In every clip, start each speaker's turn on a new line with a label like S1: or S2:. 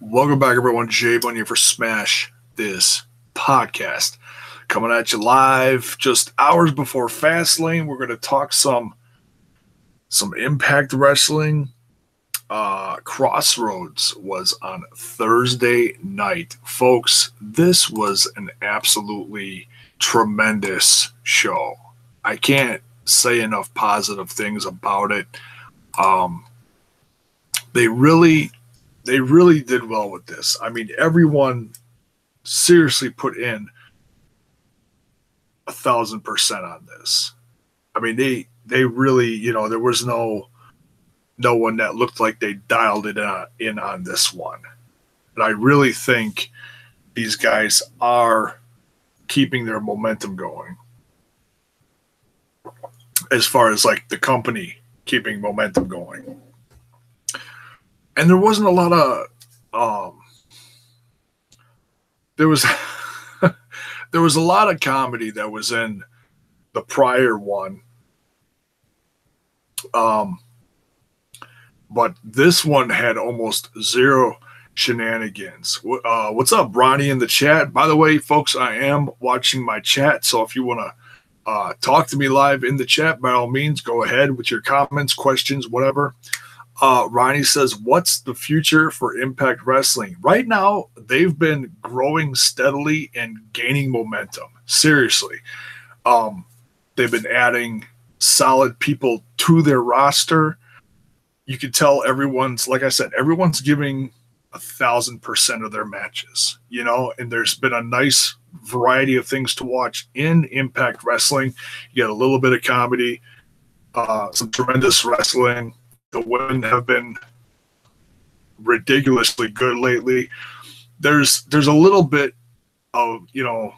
S1: Welcome back, everyone. Jay Bunny for Smash This Podcast. Coming at you live just hours before Fastlane. We're going to talk some Impact Wrestling. Crossroads was on Thursday night. Folks, this was an absolutely tremendous show. I can't say enough positive things about it. They really did well with this. I mean, everyone seriously put in 1,000% on this. I mean, they really, there was no one that looked like they dialed it in on this one. And I really think these guys are keeping their momentum going. As far as like the company keeping momentum going. And there wasn't a lot of there was there was a lot of comedy that was in the prior one. But this one had almost zero shenanigans. What's up, Ronnie, in the chat? By the way, folks, I am watching my chat, so if you want to talk to me live in the chat, by all means, go ahead with your comments, questions, whatever. Ronnie says, what's the future for Impact Wrestling? Right now, they've been growing steadily and gaining momentum. Seriously. They've been adding solid people to their roster. You can tell everyone's, like I said, everyone's giving 1,000% of their matches, and there's been a nice variety of things to watch in Impact Wrestling. You get a little bit of comedy, some tremendous wrestling. The women have been ridiculously good lately. There's a little bit of, a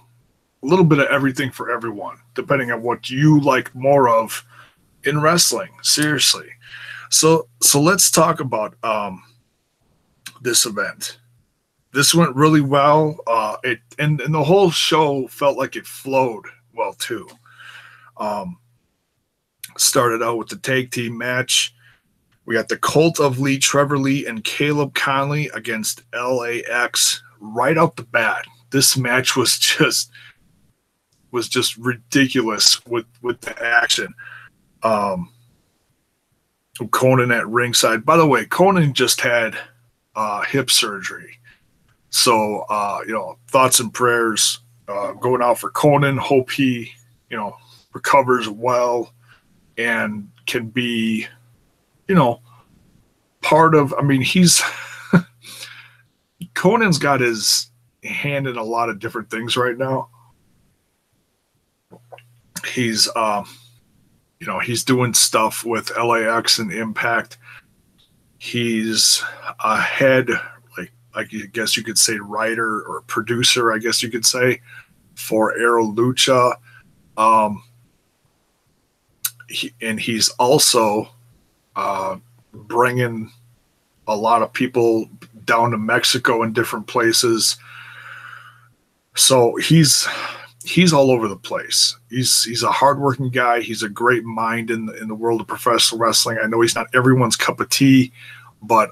S1: little bit of everything for everyone, depending on what you like more of in wrestling. Seriously. So let's talk about this event. This went really well. And the whole show felt like it flowed well too. Started out with the tag team match. We got the Cult of Lee, Trevor Lee, and Caleb Conley against L.A.X. right out the bat. This match was just ridiculous with the action. Conan at ringside. By the way, Conan just had hip surgery. So, thoughts and prayers going out for Conan. Hope he, recovers well and can be, part of, he's Conan's got his hand in a lot of different things right now. He's, he's doing stuff with L.A.X. and Impact. He's a head, like I guess you could say, writer or producer, I guess you could say, for Aero Lucha. He's also bringing a lot of people down to Mexico and different places. So he's all over the place. He's a hardworking guy. He's a great mind in the world of professional wrestling. I know he's not everyone's cup of tea, but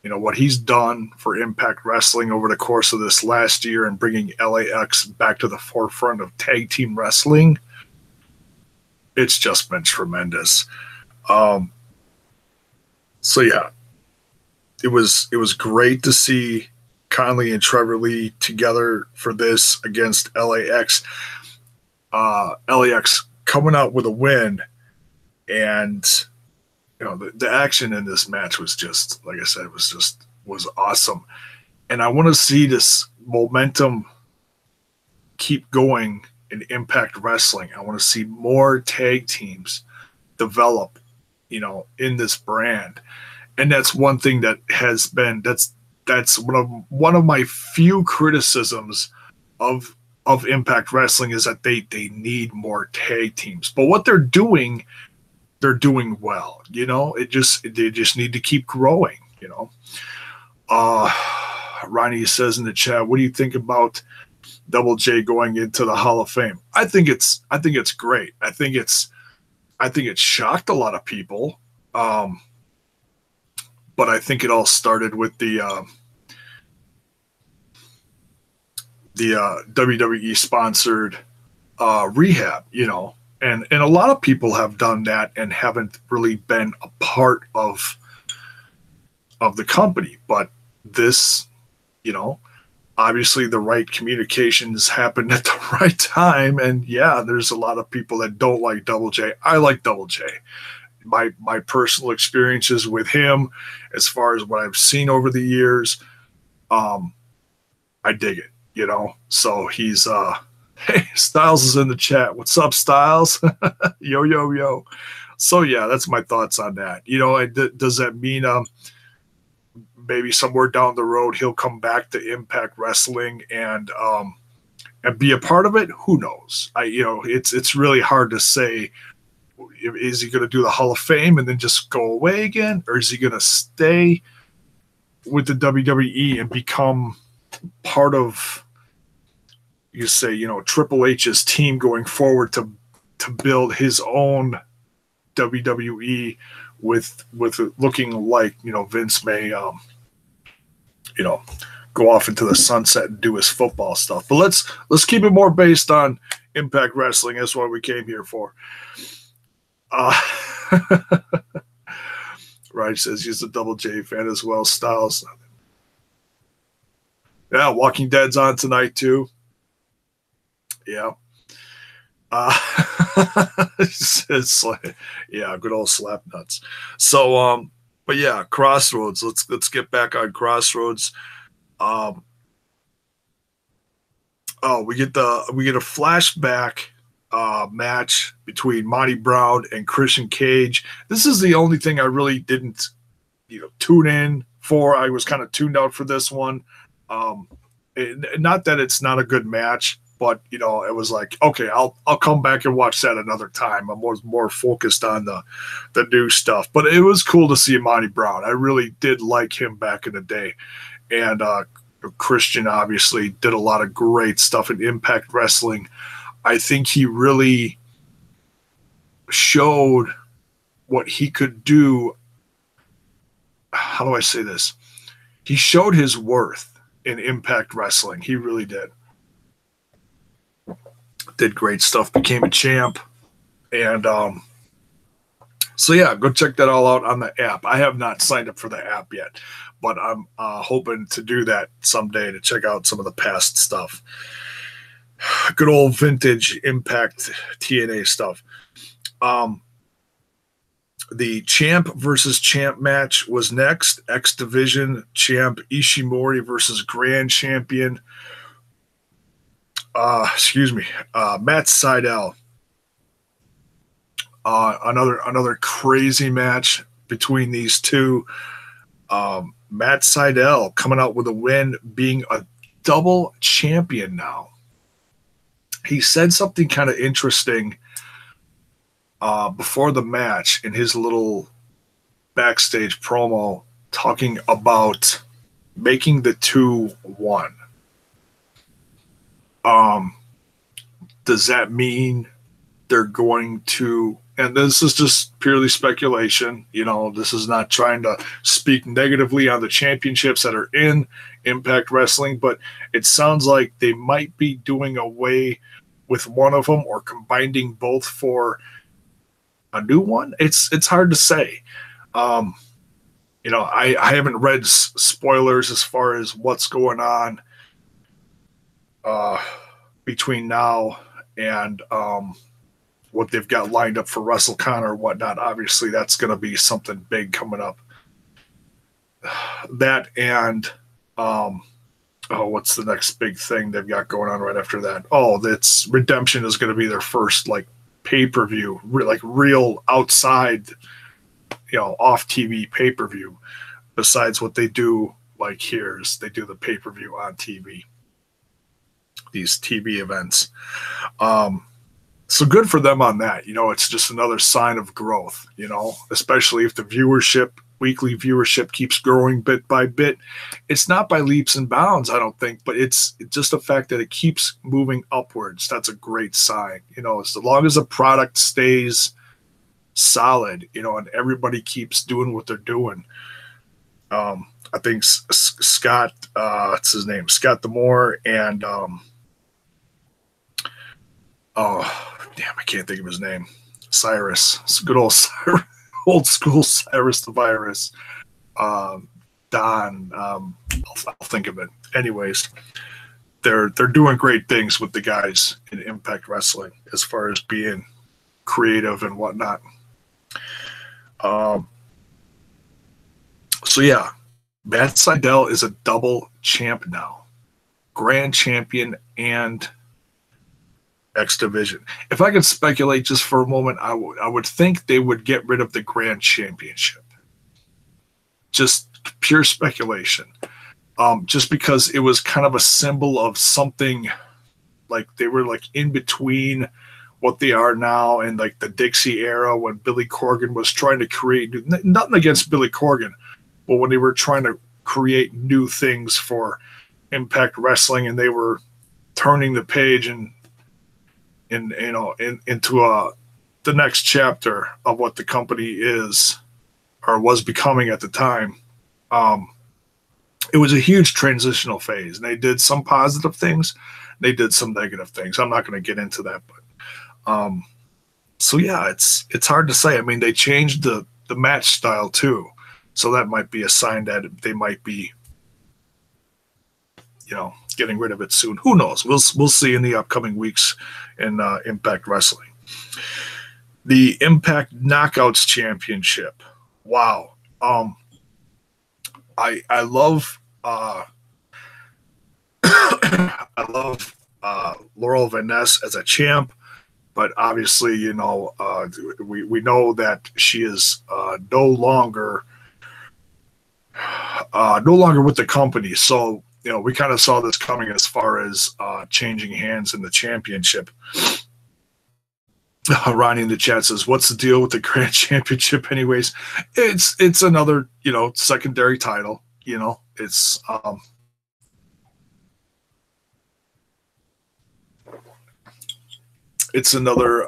S1: what he's done for Impact Wrestling over the course of this last year and bringing L.A.X. back to the forefront of tag team wrestling, it's just been tremendous. So yeah, it was great to see Conley and Trevor Lee together for this against L.A.X. L.A.X. coming out with a win, and the action in this match was just, like I said, was awesome. And I want to see this momentum keep going in Impact Wrestling. I want to see more tag teams develop, in this brand. And that's one thing that has been, that's one of my few criticisms of Impact Wrestling is that they need more tag teams. But what they're doing well. They just need to keep growing. Ronnie says in the chat, what do you think about Double J going into the Hall of Fame. I think it's great. I think it shocked a lot of people. But I think it all started with the WWE sponsored rehab, and a lot of people have done that and haven't really been a part of the company. But this, obviously the right communications happened at the right time. And yeah, there's a lot of people that don't like Double J. I like Double J. My personal experiences with him, as far as what I've seen over the years, I dig it, So he's hey, Styles is in the chat. What's up, Styles? Yo, yo, yo. So yeah, that's my thoughts on that. Does that mean maybe somewhere down the road he'll come back to Impact Wrestling and be a part of it? Who knows? It's really hard to say. Is he going to do the Hall of Fame and then just go away again, or is he going to stay with the WWE and become part of, you say, Triple H's team going forward to build his own WWE with looking like, Vince may go off into the sunset and do his football stuff. But let's keep it more based on Impact Wrestling. That's what we came here for. Right, says he's a Double J fan as well. Styles. Yeah, Walking Dead's on tonight too. Yeah. It's like, yeah, good old slap nuts. So but yeah, Crossroads. Let's get back on Crossroads. We get a flashback match between Monty Brown and Christian Cage. This is the only thing I really didn't tune in for. I was kind of tuned out for this one. Not that it's not a good match, but it was like, okay, I'll come back and watch that another time. I'm more focused on the new stuff. But it was cool to see Monty Brown. I really did like him back in the day. And Christian obviously did a lot of great stuff in Impact Wrestling. I think he really showed what he could do. How do I say this? He showed his worth in Impact Wrestling. He really did. Did great stuff, became a champ. And so yeah, go check that all out on the app. I have not signed up for the app yet, but I'm hoping to do that someday to check out some of the past stuff. Good old vintage Impact TNA stuff. The champ versus champ match was next. X Division champ Ishimori versus Grand Champion. Matt Seidel. Another crazy match between these two. Matt Seidel coming out with a win, being a double champion now. He said something kind of interesting before the match in his little backstage promo, talking about making the two one. Does that mean they're going to, and this is just purely speculation, this is not trying to speak negatively on the championships that are in Impact Wrestling, but it sounds like they might be doing away with one of them or combining both for a new one. It's hard to say. I haven't read spoilers as far as what's going on between now and what they've got lined up for WrestleCon or whatnot. Obviously, that's going to be something big coming up. That and what's the next big thing they've got going on right after that? Oh, that's Redemption is going to be their first pay-per-view, real outside, off TV pay-per-view. Besides what they do here is they do the pay-per-view on TV. These TV events. So good for them on that. It's just another sign of growth, especially if the viewership weekly viewership keeps growing bit by bit. It's not by leaps and bounds, I don't think, but it's just the fact that it keeps moving upwards. That's a great sign. As long as the product stays solid, and everybody keeps doing what they're doing. I think Scott, what's his name? Scott D'Amore and oh damn, I can't think of his name. Cyrus. It's good old Cyrus, old school Cyrus the Virus. Don. I'll think of it. Anyways, they're doing great things with the guys in Impact Wrestling as far as being creative and whatnot. So yeah, Matt Sydal is a double champ now, grand champion and X Division. If I could speculate just for a moment, I would think they would get rid of the grand championship. Just pure speculation. Just because it was kind of a symbol of something, like they were like in between what they are now and like the Dixie era when Billy Corgan was trying to create nothing against Billy Corgan, but when they were trying to create new things for Impact Wrestling and they were turning the page and into the next chapter of what the company is or was becoming at the time. It was a huge transitional phase, and they did some positive things, they did some negative things. I'm not going to get into that, but so yeah, it's hard to say. I mean, they changed the match style too, so that might be a sign that they might be, getting rid of it soon. Who knows? We'll see in the upcoming weeks in Impact Wrestling. The Impact Knockouts Championship. Wow. I love I love Laurel Van Ness as a champ, but obviously, we know that she is no longer with the company. So, we kind of saw this coming as far as changing hands in the championship. Ronnie in the chat says, "What's the deal with the Grand Championship?" Anyways, it's another secondary title. It's it's another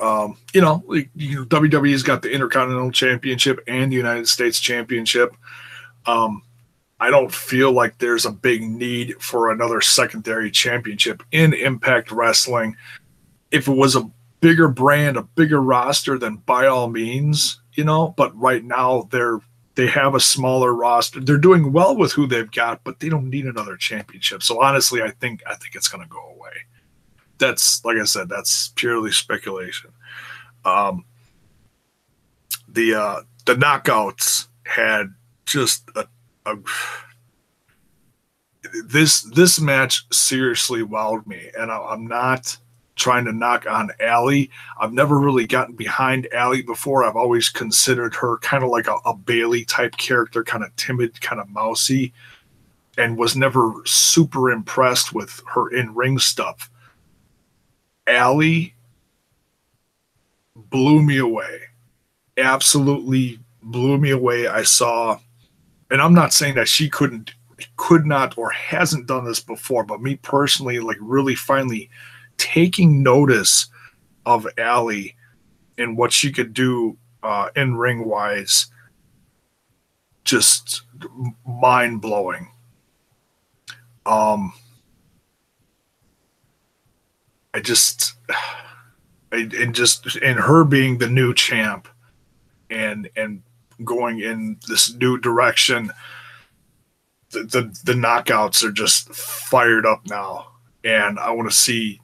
S1: WWE's got the Intercontinental Championship and the United States Championship. I don't feel like there's a big need for another secondary championship in Impact Wrestling. If it was a bigger brand, a bigger roster, then by all means, but right now they have a smaller roster. They're doing well with who they've got, but they don't need another championship. So honestly, I think it's going to go away. That's, like I said, that's purely speculation. The Knockouts had just this match seriously wowed me, and I'm not trying to knock on Allie. I've never really gotten behind Allie before. I've always considered her kind of like a Bailey type character, kind of timid, kind of mousy, and was never super impressed with her in-ring stuff. Allie blew me away. Absolutely blew me away. I saw, and I'm not saying that she could not or hasn't done this before, but me personally, like really finally taking notice of Allie and what she could do in ring wise, just mind blowing. And her being the new champ and going in this new direction, the Knockouts are just fired up now, and I want to see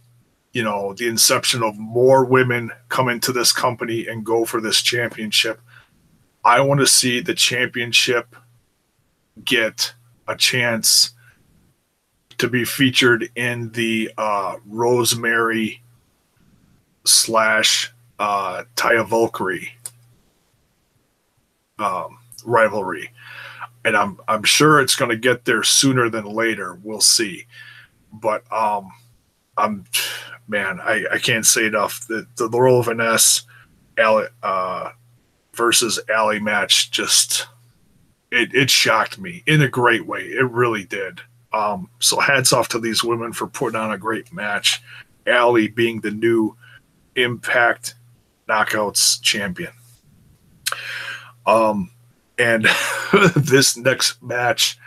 S1: the inception of more women come into this company and go for this championship. I want to see the championship get a chance to be featured in the Rosemary / Taya Valkyrie rivalry, and I'm sure it's going to get there sooner than later. We'll see, but I can't say enough. The Laurel Van Ness versus Allie match, just it shocked me in a great way. It really did. So hats off to these women for putting on a great match. Allie being the new Impact Knockouts champion. And this next match,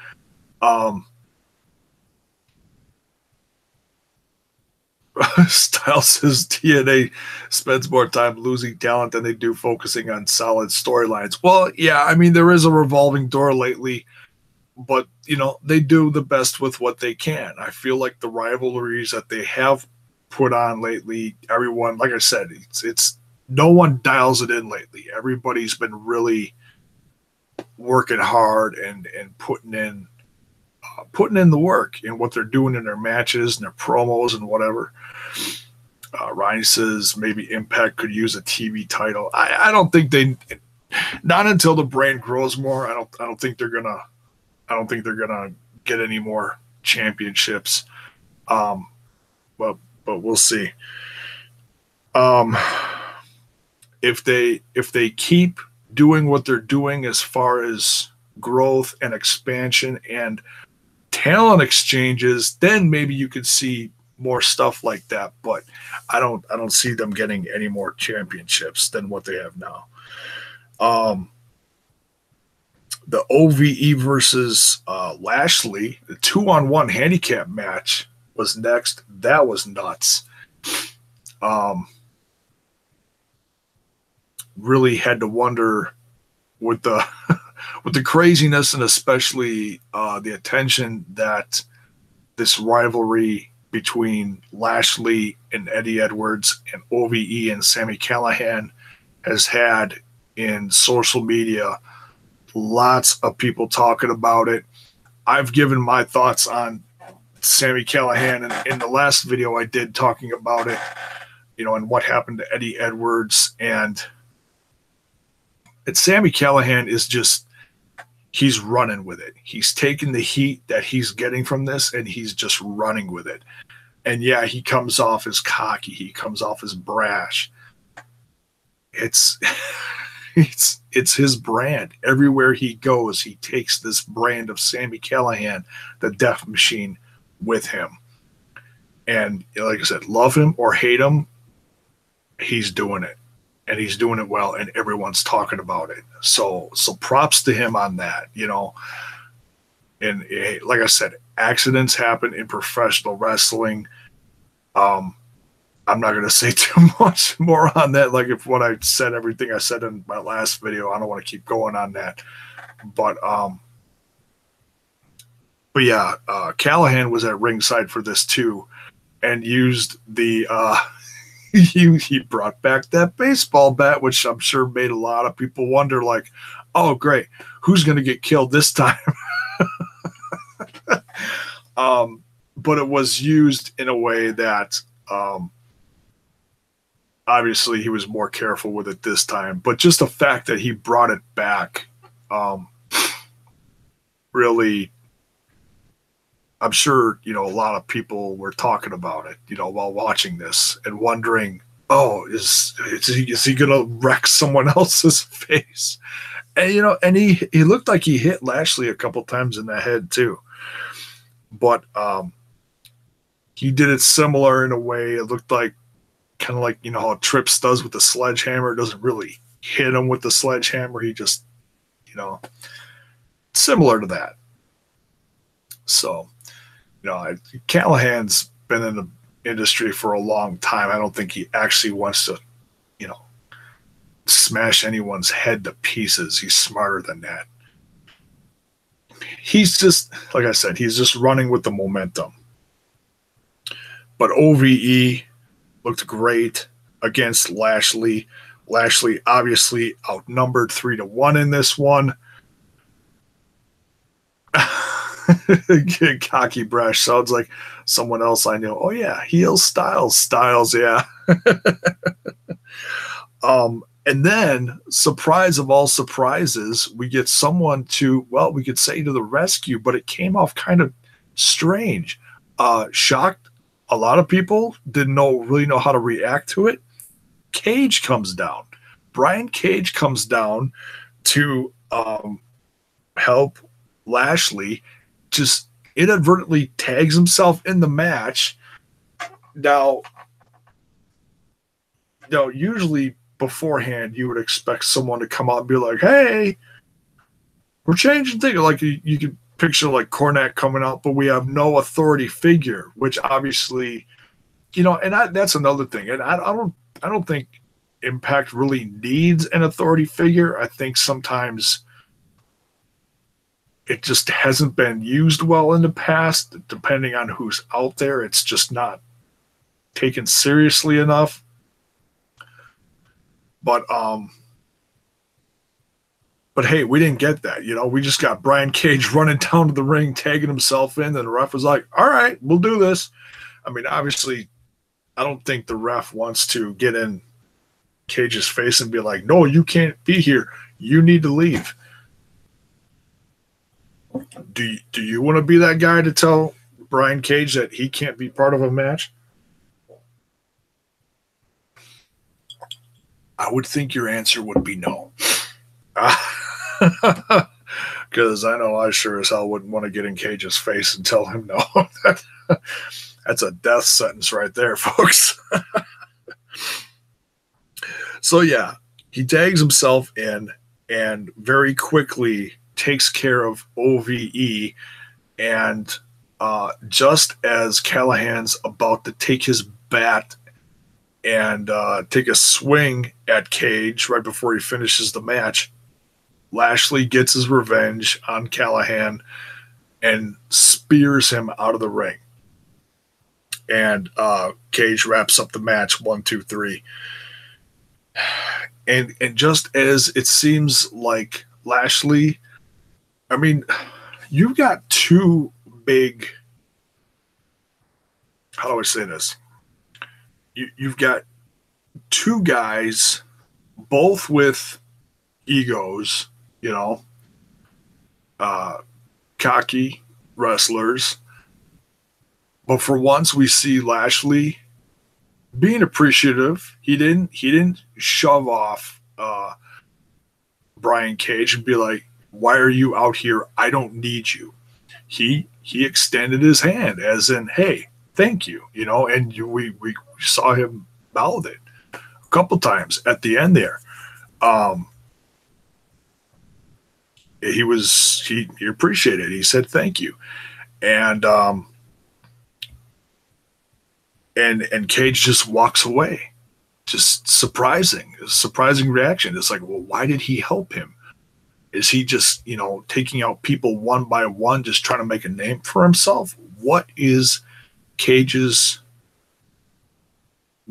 S1: Styles says TNA spends more time losing talent than they do focusing on solid storylines. Well, yeah, I mean, there is a revolving door lately, but, you know, they do the best with what they can. I feel like the rivalries that they have put on lately, everyone, like I said, it's no one dials it in lately. Everybody's been really working hard and putting in the work in what they're doing in their matches and their promos and whatever. Ryan says maybe Impact could use a TV title. I don't think they, not until the brand grows more. I don't think they're gonna get any more championships. But we'll see. If they keep doing what they're doing as far as growth and expansion and talent exchanges, then maybe you could see more stuff like that. But I don't see them getting any more championships than what they have now. The OVE versus Lashley, the 2-on-1 handicap match was next. That was nuts. Really had to wonder with the with the craziness and especially the attention that this rivalry between Lashley and Eddie Edwards and OVE and Sami Callihan has had in social media. Lots of people talking about it. I've given my thoughts on Sami Callihan in the last video I did talking about it, you know, and what happened to Eddie Edwards. And Sami Callihan is just, he's running with it. He's taking the heat that he's getting from this and he's just running with it. And yeah, he comes off as cocky. He comes off as brash. It's his brand. Everywhere he goes, he takes this brand of Sami Callihan, the Death Machine, with him. And like I said, love him or hate him, he's doing it. And he's doing it well, and everyone's talking about it. So props to him on that, you know. And like I said, accidents happen in professional wrestling. I'm not going to say too much more on that. Like if what I said, everything I said in my last video, I don't want to keep going on that. But yeah, Callihan was at ringside for this too, and used the he brought back that baseball bat, which I'm sure made a lot of people wonder, like, oh great, who's going to get killed this time? But it was used in a way that obviously he was more careful with it this time. But just the fact that he brought it back really, I'm sure, you know, a lot of people were talking about it, you know, while watching this and wondering, oh, is he going to wreck someone else's face? And, you know, and he looked like he hit Lashley a couple times in the head too. But he did it similar in a way. It looked like kind of like, you know, how Trips does with the sledgehammer. It doesn't really hit him with the sledgehammer. He just, you know, similar to that. So, you know, Callahan's been in the industry for a long time. I don't think he actually wants to, you know, smash anyone's head to pieces. He's smarter than that. He's just, like I said, he's just running with the momentum. But OVE looked great against Lashley. Lashley obviously outnumbered 3-1 in this one. Cocky brash sounds like someone else I know. Oh yeah, heel Styles, yeah. And then, surprise of all surprises, we get someone to, well, we could say to the rescue, but it came off kind of strange. Shocked. A lot of people didn't really know how to react to it. Cage comes down. Brian Cage comes down to help Lashley, just inadvertently tags himself in the match. Now, usually beforehand, you would expect someone to come out and be like, hey, we're changing things. Like you could picture like Cornette coming out, but we have no authority figure, which obviously, and that's another thing. And I don't think Impact really needs an authority figure. I think sometimes it just hasn't been used well in the past. Depending on who's out there, it's just not taken seriously enough. But hey, we didn't get that. We just got Brian Cage running down to the ring, tagging himself in, and the ref was like, all right, we'll do this. I mean, obviously, I don't think the ref wants to get in Cage's face and be like, no, you can't be here. You need to leave. Do you want to be that guy to tell Brian Cage that he can't be part of a match? I would think your answer would be no. Because I know I sure as hell wouldn't want to get in Cage's face and tell him no. That's a death sentence right there, folks. So yeah, he tags himself in and very quickly takes care of OVE. And just as Callahan's about to take his bat and take a swing at Cage right before he finishes the match, Lashley gets his revenge on Callahan and spears him out of the ring. And Cage wraps up the match 1, 2, 3. And just as it seems like Lashley, I mean, you've got two big, how do I say this? You've got two guys, both with egos, cocky wrestlers. But for once, we see Lashley being appreciative. He didn't shove off Brian Cage and be like, why are you out here? I don't need you. He extended his hand as in, hey, thank you, and we saw him mouth it a couple times at the end there. He appreciated it. He said thank you. And Cage just walks away. Just surprising reaction. It's like, well, why did he help him? Is he just, taking out people one by one, just trying to make a name for himself? What is Cage's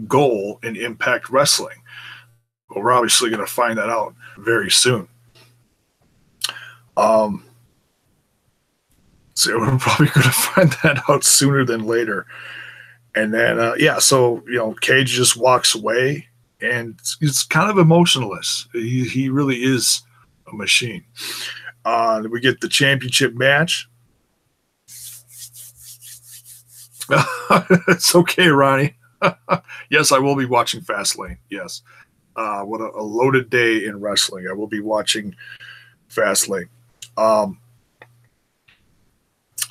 S1: goal in Impact Wrestling? Well, we're obviously going to find that out very soon. So we're probably going to find that out sooner than later. And then, so, Cage just walks away, and it's kind of emotionless. He really is a machine. We get the championship match. It's okay, Ronnie. Yes, I will be watching Fastlane. Yes. What a loaded day in wrestling. I will be watching Fastlane.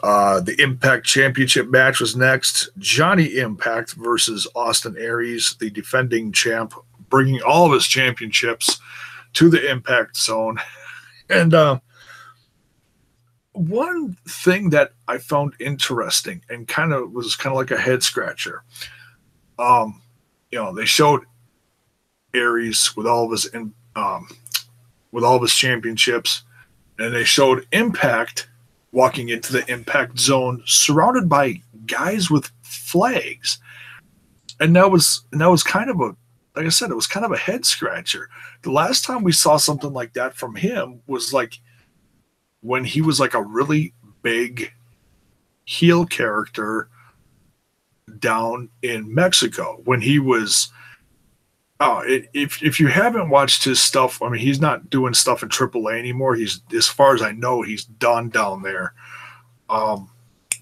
S1: The Impact Championship match was next. Johnny Impact versus Austin Aries, the defending champ, bringing all of his championships to the Impact Zone. And one thing that I found interesting and was like a head scratcher. They showed Aries with all of his championships, and they showed Impact walking into the Impact Zone surrounded by guys with flags. And that was kind of like I said, it was kind of a head scratcher. The last time we saw something like that from him was like when he was like a really big heel character down in Mexico, when he was if you haven't watched his stuff, I mean, he's not doing stuff in AAA anymore. He's, as far as I know, he's done down there. But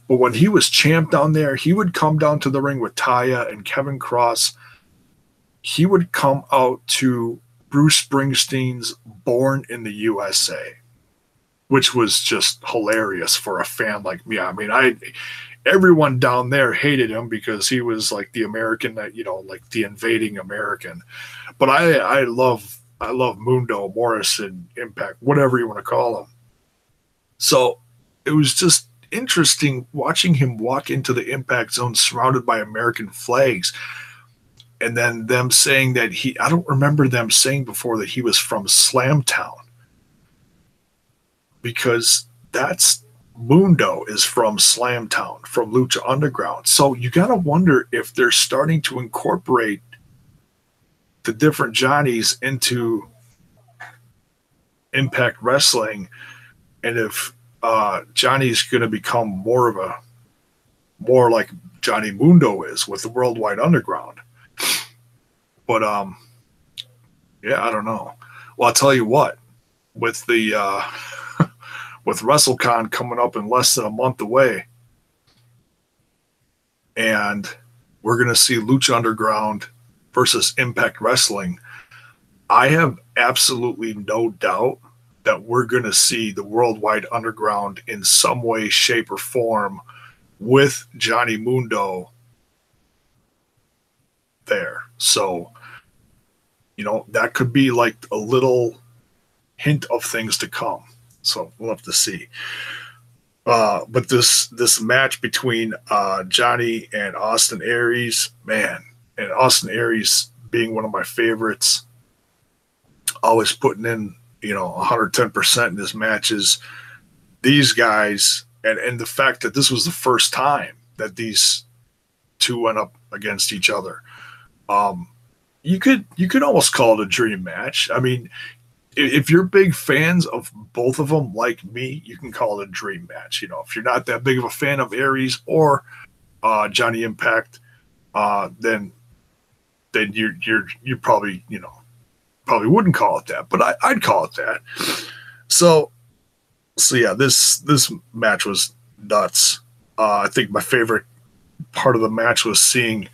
S1: when he was champ down there, he would come down to the ring with Taya and Kevin Cross. He would come out to Bruce Springsteen's Born in the USA. which was just hilarious for a fan like me. I mean, everyone down there hated him because he was like the American that, like the invading American. But I love Mundo, Morrison, Impact, whatever you want to call him. So it was just interesting watching him walk into the Impact Zone surrounded by American flags. And then them saying that I don't remember them saying before that he was from Slamtown. Because Mundo is from Slamtown, from Lucha Underground. So you got to wonder if they're starting to incorporate the different Johnnies into Impact Wrestling, and if Johnny's going to become more like Johnny Mundo is with the Worldwide Underground. But yeah, I don't know. Well, I'll tell you what, with the with WrestleCon coming up in less than a month away, and we're going to see Lucha Underground versus Impact Wrestling, I have absolutely no doubt that we're going to see the Worldwide Underground in some way, shape, or form with Johnny Mundo there. So, that could be like a little hint of things to come. So we'll have to see. But this match between Johnny and Austin Aries, man, and Austin Aries being one of my favorites, always putting in 110% in his matches. These guys, and the fact that this was the first time that these two went up against each other, you could almost call it a dream match. I mean, if you're big fans of both of them, like me, you can call it a dream match. If you're not that big of a fan of Aries or Johnny Impact, then you probably wouldn't call it that, but I'd call it that. So yeah, this match was nuts. I think my favorite part of the match was seeing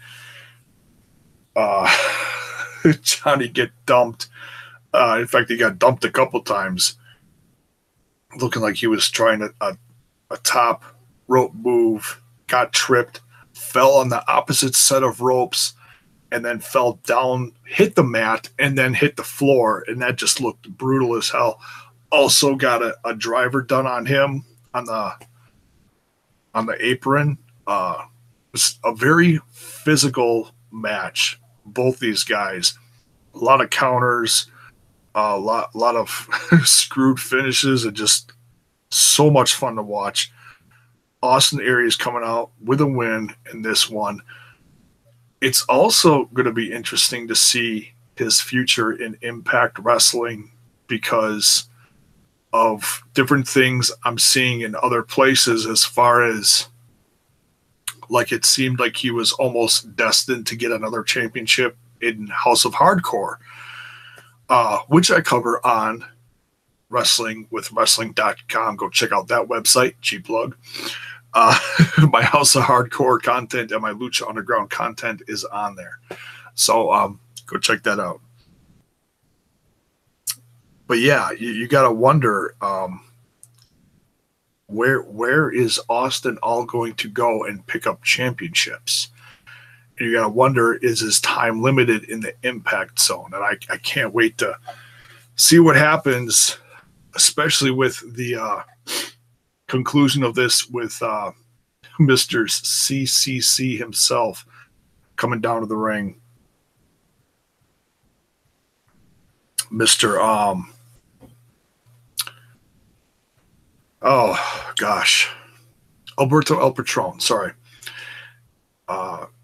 S1: Johnny get dumped. In fact, he got dumped a couple times, looking like he was trying a top rope move, got tripped, fell on the opposite set of ropes, and then fell down, hit the mat, and then hit the floor, and that just looked brutal as hell. Also got a driver done on him on the apron. It was a very physical match. Both these guys, a lot of counters, a lot of screwed finishes, and just so much fun to watch. Austin Aries coming out with a win in this one. It's also going to be interesting to see his future in Impact Wrestling because of different things I'm seeing in other places, as far as like it seemed like he was almost destined to get another championship in House of Hardcore, which I cover on wrestlingwithwrestling.com. Go check out that website, cheap plug. My House of Hardcore content and my Lucha Underground content is on there. So go check that out. But yeah, you got to wonder where is Austin all going to go and pick up championships? And you got to wonder, is his time limited in the Impact Zone? And I can't wait to see what happens, especially with the conclusion of this with Mr. CCC himself coming down to the ring. Mr. Oh gosh, Alberto El Patron, sorry.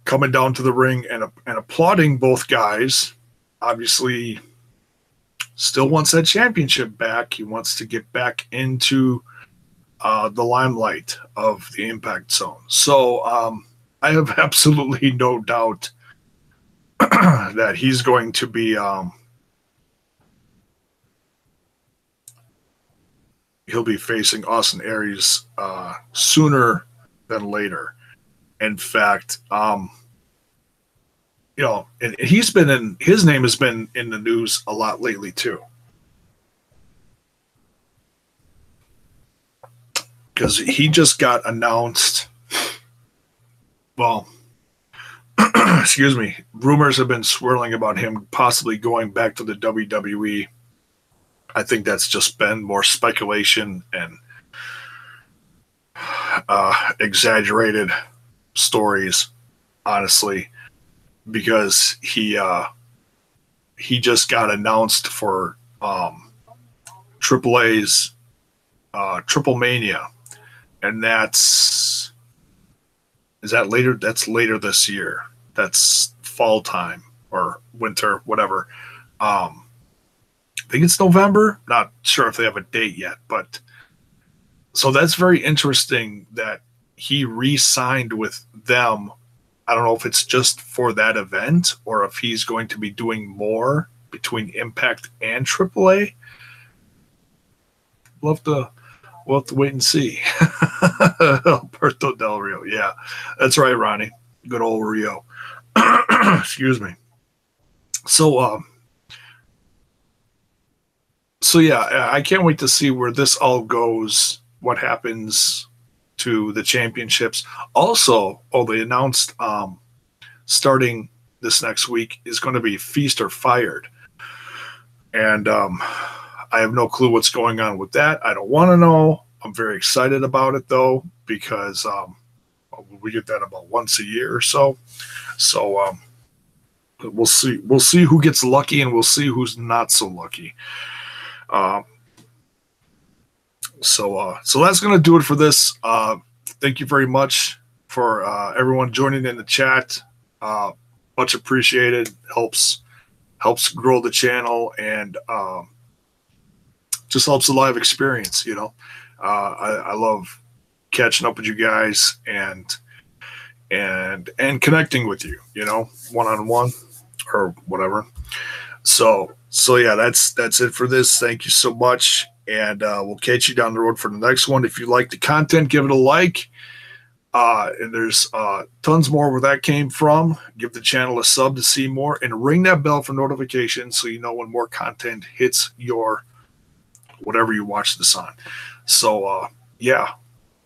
S1: Coming down to the ring and applauding both guys. Obviously, still wants that championship back. He wants to get back into the limelight of the Impact Zone. So I have absolutely no doubt that he's going to be he'll be facing Austin Aries sooner than later. In fact, and his name has been in the news a lot lately too. because he just got announced. Well, excuse me. Rumors have been swirling about him possibly going back to the WWE. I think that's just been more speculation and exaggerated stories, honestly, because he just got announced for AAA's Triple Mania, and is that later? That's later this year. That's fall time or winter, whatever. I think it's November. Not sure if they have a date yet, but so that's very interesting that he re-signed with them. I don't know if it's just for that event or if he's going to be doing more between Impact and AAA. We'll have to wait and see. Alberto Del Rio. Yeah, that's right, Ronnie. Good old Rio. Excuse me. So yeah, I can't wait to see where this all goes, what happens to the championships. Also, they announced starting this next week is going to be Feast or Fired. And I have no clue what's going on with that. I don't want to know. I'm very excited about it, though, because we get that about once a year or so. So we'll see. We'll see who gets lucky, and we'll see who's not so lucky. So that's going to do it for this. Thank you very much for everyone joining in the chat. Much appreciated. Helps grow the channel and just helps the live experience. You know, I love catching up with you guys and connecting with you. You know, one-on-one or whatever. So yeah, that's it for this. Thank you so much. And we'll catch you down the road for the next one. If you like the content, give it a like. And there's tons more where that came from. Give the channel a sub to see more. And ring that bell for notifications so you know when more content hits your whatever you watch this on. So, yeah,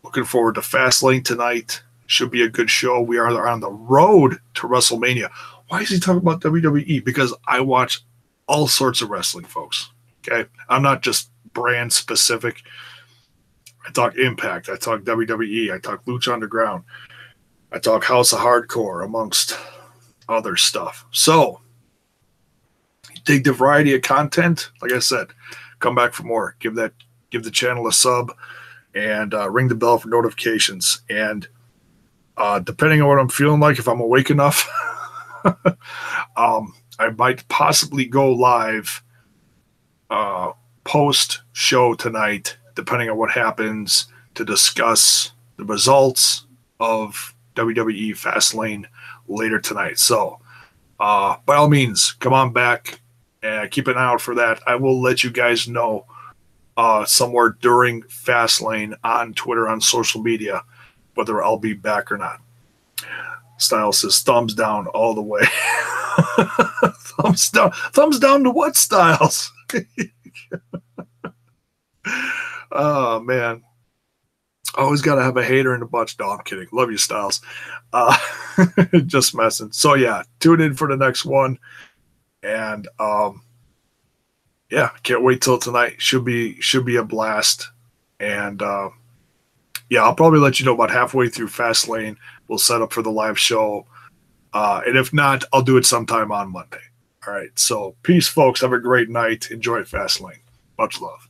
S1: looking forward to Fastlane tonight. Should be a good show. We are on the road to WrestleMania. Why is he talking about WWE? Because I watch all sorts of wrestling, folks. Okay? I'm not just brand specific. I talk Impact. I talk WWE. I talk Lucha Underground. I talk House of Hardcore, amongst other stuff. So, dig the variety of content. Like I said, come back for more. Give the channel a sub and ring the bell for notifications. And depending on what I'm feeling like, if I'm awake enough, I might possibly go live post-show tonight, depending on what happens, to discuss the results of WWE Fastlane later tonight. So, by all means, come on back and keep an eye out for that. I will let you guys know somewhere during Fastlane on Twitter, on social media, whether I'll be back or not. Styles says thumbs down all the way. Thumbs down to what, Styles? Oh, man. Always got to have a hater in the bunch. No, I'm kidding. Love you, Styles. Just messing. So, yeah, tune in for the next one. And, yeah, can't wait till tonight. Should be a blast. And, yeah, I'll probably let you know about halfway through Fastlane. We'll set up for the live show. And if not, I'll do it sometime on Monday. All right. So, peace, folks. Have a great night. Enjoy Fastlane. Much love.